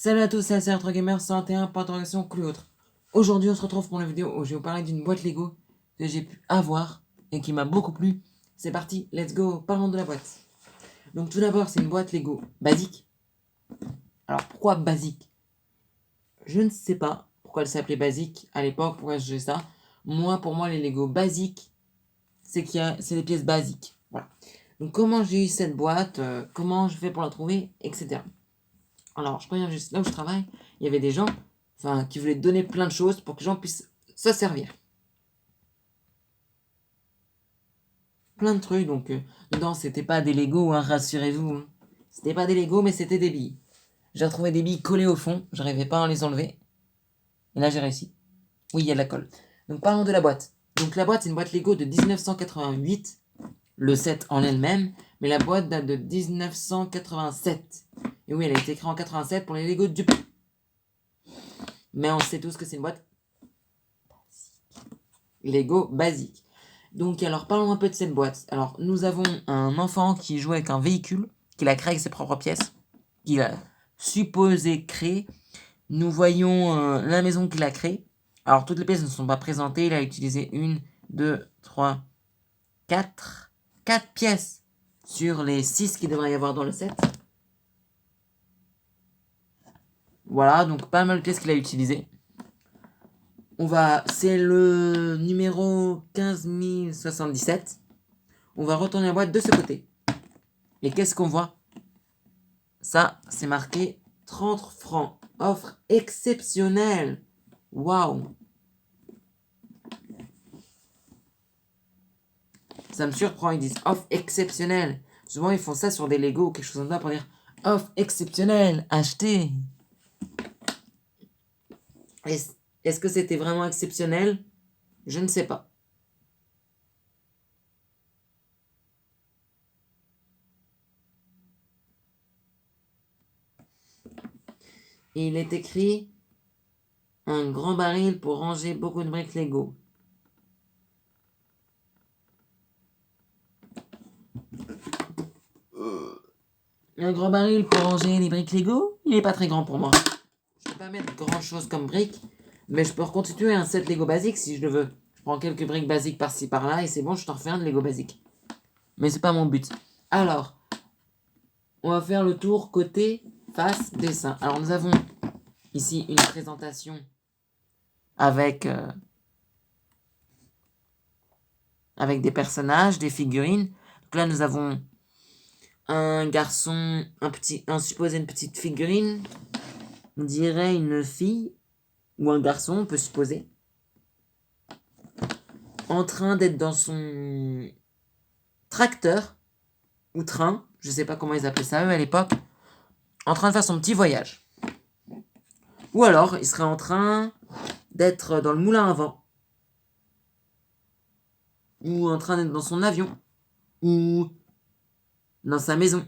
Salut à tous, c'est CR3Gamer 101, point d'interrogation, que autre. Aujourd'hui, on se retrouve pour une vidéo où je vais vous parler d'une boîte Lego que j'ai pu avoir et qui m'a beaucoup plu. C'est parti, let's go, parlons de la boîte. Donc tout d'abord, c'est une boîte Lego basique. Alors pourquoi basique? Je ne sais pas pourquoi elle s'appelait basique à l'époque, pourquoi je fais ça. Pour moi, les Lego basiques, c'est des pièces basiques. Voilà. Donc comment j'ai eu cette boîte, comment je fais pour la trouver, etc. Alors, je préviens juste, là où je travaille, il y avait des gens qui voulaient donner plein de choses pour que les gens puissent se servir. Plein de trucs, donc dedans, c'était pas des Lego, hein, rassurez-vous. Hein. C'était pas des Lego, mais c'était des billes. J'ai retrouvé des billes collées au fond, j'arrivais pas à les enlever. Et là, j'ai réussi. Oui, il y a de la colle. Donc, parlons de la boîte. Donc, la boîte, c'est une boîte Lego de 1988, le set en elle-même, mais la boîte date de 1987. Et oui, elle a été créée en 87 pour les Lego Dup. Mais on sait tous que c'est une boîte Lego basique. Donc, alors, parlons un peu de cette boîte. Alors, nous avons un enfant qui joue avec un véhicule, qu'il a créé avec ses propres pièces, qu'il a supposé créer. Nous voyons la maison qu'il a créée. Alors, toutes les pièces ne sont pas présentées. Il a utilisé 1, 2, 3, 4. 4 pièces sur les 6 qu'il devrait y avoir dans le set. Voilà, donc pas mal de pièces qu'il a utilisées. C'est le numéro 15077. On va retourner la boîte de ce côté. Et qu'est-ce qu'on voit? Ça, c'est marqué 30 francs. Offre exceptionnelle. Waouh. Ça me surprend, ils disent offre exceptionnelle. Souvent, ils font ça sur des Lego ou quelque chose comme ça pour dire offre exceptionnelle, achetez. Est-ce que c'était vraiment exceptionnel? Je ne sais pas. Et il est écrit un grand baril pour ranger beaucoup de briques Lego. Un grand baril pour ranger les briques Lego, il n'est pas très grand pour moi. Je ne peux pas mettre grand chose comme briques, mais je peux reconstituer un set Lego basique si je le veux. Je prends quelques briques basiques par-ci par-là et c'est bon, je t'en refais un de Lego basique. Mais c'est pas mon but. Alors, on va faire le tour côté face dessin. Alors nous avons ici une présentation avec des personnages, des figurines. Donc là nous avons un garçon, supposé une petite figurine, on dirait une fille ou un garçon, on peut supposer, en train d'être dans son tracteur ou train, je sais pas comment ils appelaient ça eux à l'époque, en train de faire son petit voyage. Ou alors il serait en train d'être dans le moulin à vent, ou en train d'être dans son avion, ou dans sa maison,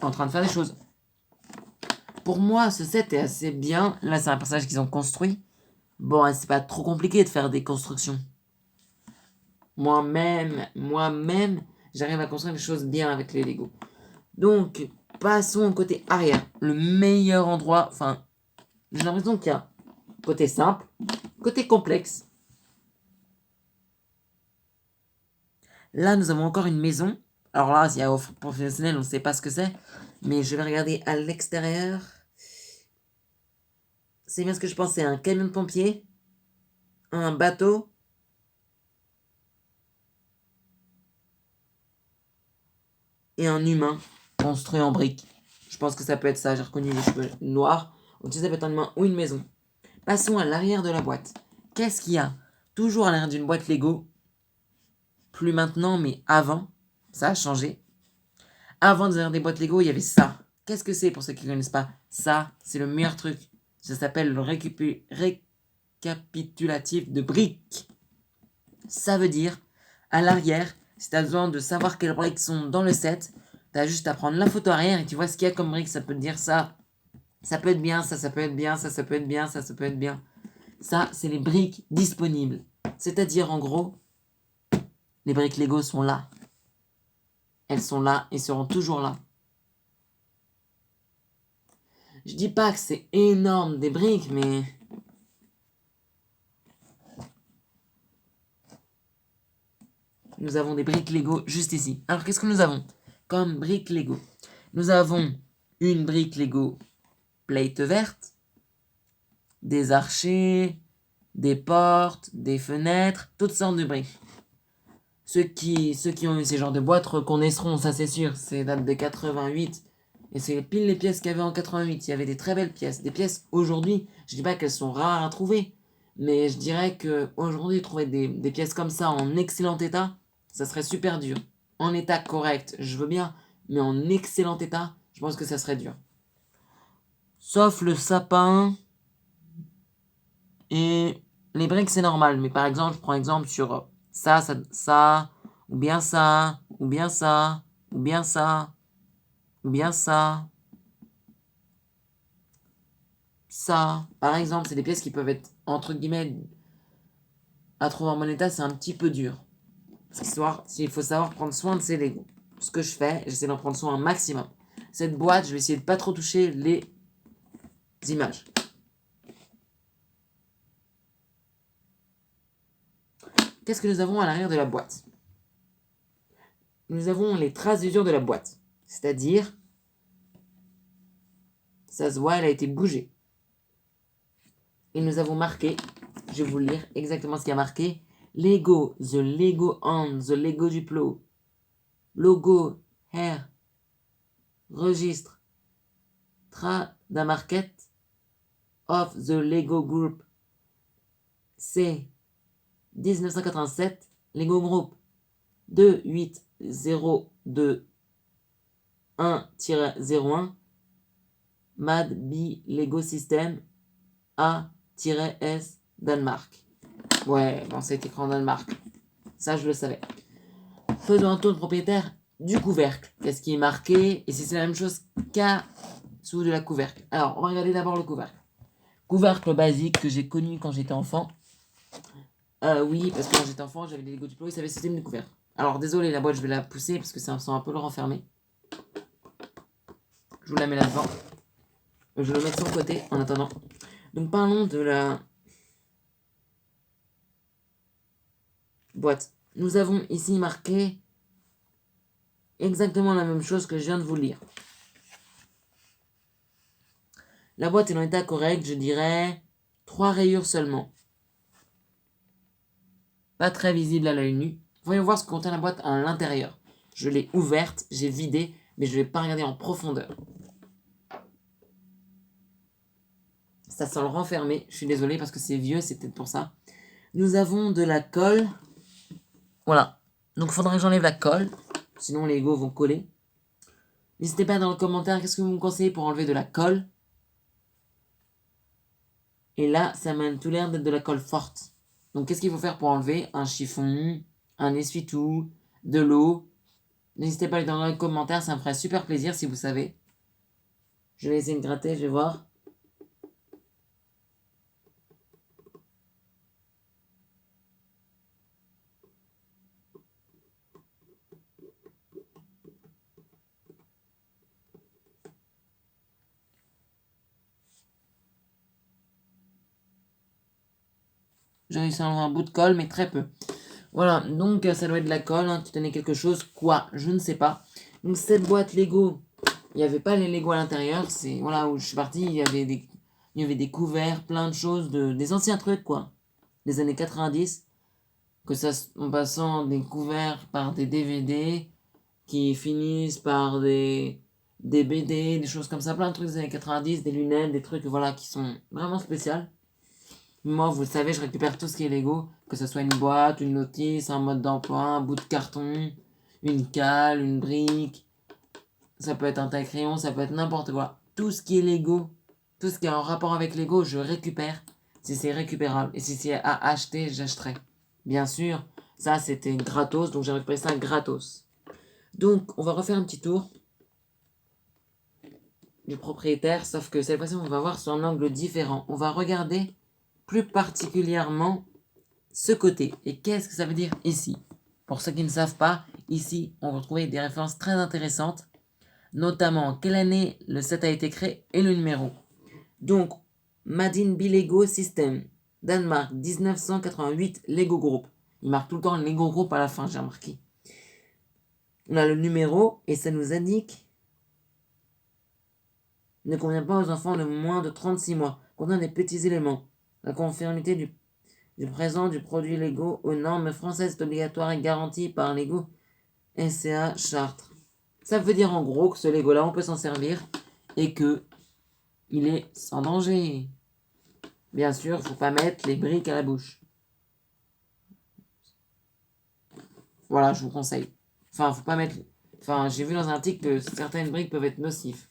en train de faire des choses. Pour moi, ce set est assez bien. Là, c'est un personnage qu'ils ont construit. Bon, c'est pas trop compliqué de faire des constructions. Moi-même, j'arrive à construire des choses bien avec les Lego. Donc, passons au côté arrière. Le meilleur endroit, j'ai l'impression qu'il y a côté simple, côté complexe. Là, nous avons encore une maison. Alors là, s'il y a offre professionnelle, on ne sait pas ce que c'est. Mais je vais regarder à l'extérieur. C'est bien ce que je pensais. Un camion de pompier. Un bateau. Et un humain construit en briques. Je pense que ça peut être ça. J'ai reconnu les cheveux noirs. Donc ça peut être un humain ou une maison. Passons à l'arrière de la boîte. Qu'est-ce qu'il y a? Toujours à l'arrière d'une boîte Lego. Plus maintenant, mais avant. Ça a changé. Avant de des boîtes Lego, il y avait ça. Qu'est-ce que c'est pour ceux qui ne connaissent pas? Ça, c'est le meilleur truc. Ça s'appelle le récapitulatif de briques. Ça veut dire, à l'arrière, si tu as besoin de savoir quelles briques sont dans le set, tu as juste à prendre la photo arrière et tu vois ce qu'il y a comme briques. Ça peut te dire ça. Ça peut être bien, ça peut être bien, ça peut être bien, ça peut être bien. Ça, c'est les briques disponibles. C'est-à-dire, en gros, les briques Lego sont là. Elles sont là et seront toujours là. Je dis pas que c'est énorme des briques, mais... Nous avons des briques Lego juste ici. Alors, qu'est-ce que nous avons comme briques Lego? Nous avons une brique Lego plate verte, des archers, des portes, des fenêtres, toutes sortes de briques. Ceux qui ont eu ces genres de boîtes reconnaîtront, ça c'est sûr, c'est date de 88. Et c'est pile les pièces qu'il y avait en 88. Il y avait des très belles pièces. Des pièces aujourd'hui, je dis pas qu'elles sont rares à trouver, mais je dirais que aujourd'hui trouver des pièces comme ça en excellent état, ça serait super dur. En état correct, je veux bien, mais en excellent état, je pense que ça serait dur. Sauf le sapin et les briques, c'est normal. Mais par exemple, je prends exemple sur ça, ou bien ça, ou bien ça, ou bien ça, ou bien ça. Ça, par exemple, c'est des pièces qui peuvent être, entre guillemets, à trouver en bon état, c'est un petit peu dur. Il faut savoir prendre soin de ces Lego. Ce que je fais, j'essaie d'en prendre soin un maximum. Cette boîte, je vais essayer de pas trop toucher les images. Qu'est-ce que nous avons à l'arrière de la boîte? Nous avons les traces d'usure de la boîte. C'est-à-dire, ça se voit, elle a été bougée. Et nous avons marqué, je vais vous lire exactement ce qu'il y a marqué. Lego, the Lego on, the Lego Duplo. Logo, hair, registre, da market of the Lego Group. C'est 1987, Lego Group 28021-01 Mad B Lego System A-S Danemark. Ouais, bon, c'est écrit en Danemark. Ça, je le savais. Faisons un tour de propriétaire du couvercle. Qu'est-ce qui est marqué? Et si c'est la même chose qu'à sous de la couvercle. Alors, on va regarder d'abord le couvercle. Couvercle basique que j'ai connu quand j'étais enfant. Oui, parce que quand j'étais enfant, j'avais des Lego Duplo, ils savaient le système de couvercle. Alors, désolé, la boîte, je vais la pousser parce que c'est un peu le renfermer. Je vous la mets là-dedans. Je vais le mettre sur le côté en attendant. Donc, parlons de la boîte. Nous avons ici marqué exactement la même chose que je viens de vous lire. La boîte est dans l'état correct, je dirais 3 rayures seulement. Pas très visible à l'œil nu. Voyons voir ce que contient la boîte à l'intérieur. Je l'ai ouverte, j'ai vidé, mais je ne vais pas regarder en profondeur. Ça sent le renfermer, je suis désolé parce que c'est vieux, c'est peut-être pour ça. Nous avons de la colle. Voilà. Donc il faudra que j'enlève la colle, sinon les Lego vont coller. N'hésitez pas dans le commentaire, qu'est-ce que vous me conseillez pour enlever de la colle? Et là, ça m'a tout l'air d'être de la colle forte. Donc qu'est-ce qu'il faut faire pour enlever? Un chiffon, un essuie-tout, de l'eau. N'hésitez pas à aller dans les commentaires, ça me ferait super plaisir si vous savez. Je vais essayer de gratter, je vais voir. J'ai réussi à enlever un bout de colle, mais très peu. Voilà, donc ça doit être de la colle qui tenait quelque chose. Quoi? Je ne sais pas. Donc cette boîte Lego, il n'y avait pas les Lego à l'intérieur. C'est voilà où je suis parti. Il y avait des couverts, plein de choses, des anciens trucs quoi. Des années 90. Que ça, en passant des couverts par des DVD qui finissent par des BD, des choses comme ça. Plein de trucs des années 90, des lunettes, des trucs voilà qui sont vraiment spéciaux. Moi, vous le savez, je récupère tout ce qui est Lego, que ce soit une boîte, une notice, un mode d'emploi, un bout de carton, une cale, une brique. Ça peut être un taille-crayon, ça peut être n'importe quoi. Tout ce qui est Lego, tout ce qui est en rapport avec Lego, je récupère si c'est récupérable. Et si c'est à acheter, j'achèterai. Bien sûr, ça c'était gratos, donc j'ai récupéré ça gratos. Donc, on va refaire un petit tour du propriétaire, sauf que cette fois-ci, on va voir sur un angle différent. On va regarder plus particulièrement ce côté. Et qu'est-ce que ça veut dire ici? Pour ceux qui ne savent pas, ici, on va retrouver des références très intéressantes notamment quelle année le set a été créé et le numéro. Donc, Madin Bilego System, Danemark, 1988, Lego Group. Il marque tout le temps Lego Group à la fin, j'ai remarqué. On a le numéro et ça nous indique ne convient pas aux enfants de moins de 36 mois. Contient des petits éléments. La conformité du présent du produit Lego aux normes françaises est obligatoire et garantie par Lego SCA Chartres. Ça veut dire en gros que ce Lego là on peut s'en servir et que il est sans danger. Bien sûr, faut pas mettre les briques à la bouche. Voilà, je vous conseille. Enfin, faut pas mettre. Enfin, j'ai vu dans un article que certaines briques peuvent être nocives.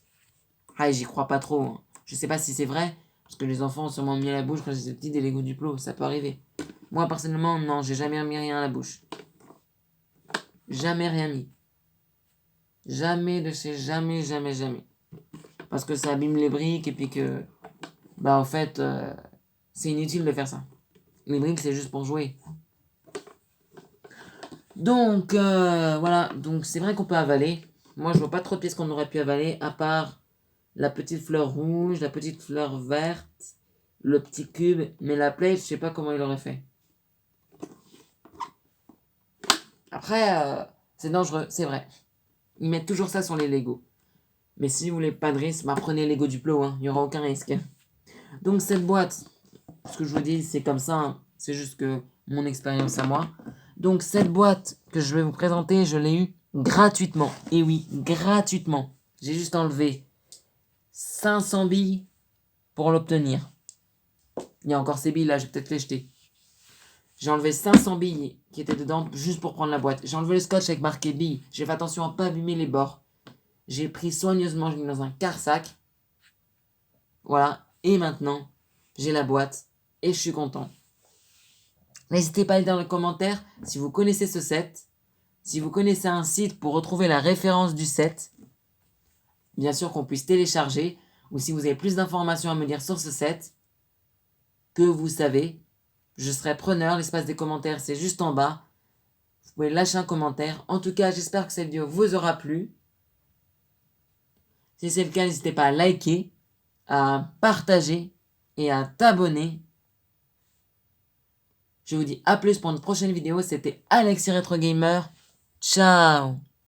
Ah, j'y crois pas trop. Hein. Je sais pas si c'est vrai, parce que les enfants ont sûrement mis à la bouche quand ils étaient petits des Lego Duplo, ça peut arriver. Moi, personnellement, non, j'ai jamais mis rien à la bouche. Jamais rien mis. Jamais de chez jamais, jamais, jamais. Parce que ça abîme les briques et puis que. Bah, en fait, c'est inutile de faire ça. Les briques, c'est juste pour jouer. Donc, voilà. Donc, c'est vrai qu'on peut avaler. Moi, je vois pas trop de pièces qu'on aurait pu avaler, à part la petite fleur rouge, la petite fleur verte, le petit cube. Mais la plate, je sais pas comment il aurait fait. Après, c'est dangereux, c'est vrai. Ils mettent toujours ça sur les Lego. Mais si vous voulez pas de risque, prenez Lego Duplo, hein. Il n'y aura aucun risque. Donc cette boîte, ce que je vous dis, c'est comme ça. Hein. C'est juste que mon expérience à moi. Donc cette boîte que je vais vous présenter, je l'ai eue gratuitement. Et oui, gratuitement. J'ai juste enlevé 500 billes pour l'obtenir. Il y a encore ces billes là, je vais peut-être les jeter. J'ai enlevé 500 billes qui étaient dedans juste pour prendre la boîte. J'ai enlevé le scotch avec marqué billes. J'ai fait attention à ne pas abîmer les bords. J'ai pris soigneusement, je l'ai mis dans un car-sac. Voilà. Et maintenant, j'ai la boîte et je suis content. N'hésitez pas à le dire dans les commentaires si vous connaissez ce set. Si vous connaissez un site pour retrouver la référence du set. Bien sûr qu'on puisse télécharger. Ou si vous avez plus d'informations à me dire sur ce set. Que vous savez. Je serai preneur. L'espace des commentaires, c'est juste en bas. Vous pouvez lâcher un commentaire. En tout cas, j'espère que cette vidéo vous aura plu. Si c'est le cas, n'hésitez pas à liker, à partager et à t'abonner. Je vous dis à plus pour une prochaine vidéo. C'était Alexis Retro Gamer. Ciao!